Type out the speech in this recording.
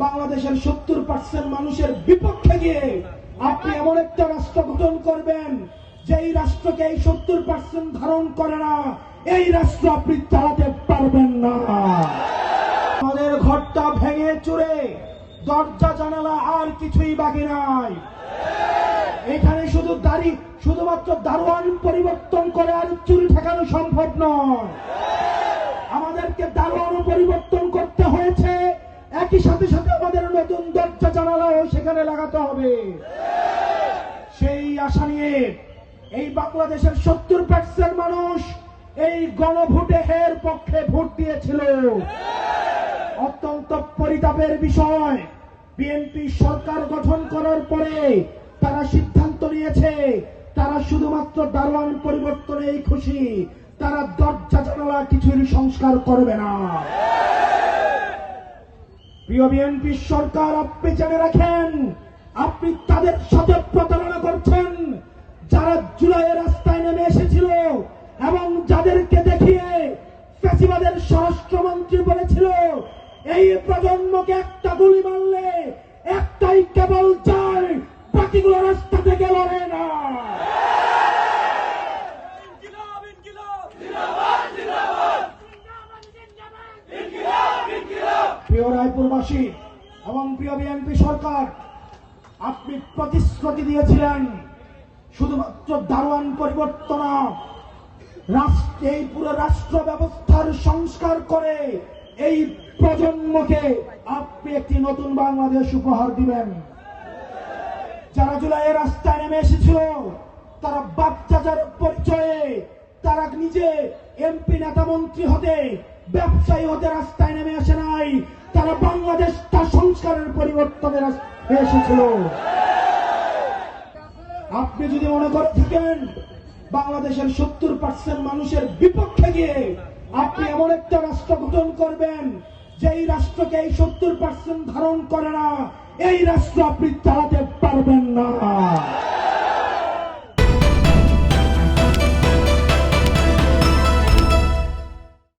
বাংলাদেশের 70% মানুষের বিপক্ষে গিয়ে আপনি এমন একটা রাষ্ট্র গঠন করবেন যেই রাষ্ট্রকে এই 70% ধারণ করে না, এই রাষ্ট্র আপনি চালাতে পারবেন না। আমাদের ঘরটা ভেঙে চুরে দরজা জানালা আর কিছুই বাকি নাই। এখানে শুধুমাত্র দারোয়ান পরিবর্তন করে আর চুরি ঠেকানো সম্ভব নয়। আমাদেরকে দারোয়ানও পরিবর্তন করতে হয়েছে, একই সাথে সাথে আমাদের নতুন দরজা জানালাও সেখানে লাগাতে হবে। সেই আশা নিয়ে এই বাংলাদেশের 70% মানুষ এই গণভোটে এর পক্ষে ভোট দিয়েছিল। অত্যন্ত পরিতাপের বিষয়, বিএনপি সরকার গঠন করার পরে তারা সিদ্ধান্ত নিয়েছে তারা শুধুমাত্র দারোয়ান পরিবর্তনেই খুশি, তারা দরজা জানালা কিছুর সংস্কার করবে না। প্রিয় বিএনপি সরকার, আপনি জেনে রাখেন আপনি তাদের সাথে প্রতারণা করছেন যারা জুলাইয়ে রাস্তায় নেমে এসেছিল এবং যাদেরকে দেখিয়ে ফ্যাসিবাদের স্বরাষ্ট্রমন্ত্রী বলেছিল এই প্রজন্মকে একটা গুলি মারলে একটাই কেবল চায়, বাকিগুলো রাস্তা থেকে লড়ে না। প্রিয় রায়পুরবাসী এবং প্রিয় বিএনপি সরকার, আপনি প্রতিশ্রুতি দিয়েছিলেন শুধুমাত্র দারোয়ান পরিবর্তন, এই পুরো রাষ্ট্র ব্যবস্থার সংস্কার করে এই প্রজন্মকে আপনি একটি নতুন বাংলাদেশ উপহার দিবেন। যারা জুলাইয়ের রাস্তায় নেমে এসেছিল তারা বাপচাচার পরিচয়ে তারা নিজে এমপি নেতা মন্ত্রী হতে ব্যবসায়ী হতে রাস্তায় নেমে আসে নাই, তারা বাংলাদেশটা সংস্কারের পরিবর্তনের এসেছিল। আপনি যদি মনে করে থাকেন বাংলাদেশের 70% মানুষের বিপক্ষে গিয়ে আপনি এমন একটা রাষ্ট্র গঠন করবেন যেই রাষ্ট্রকে এই 70% ধারণ করে না, এই রাষ্ট্র আপনি চালাতে পারবেন না।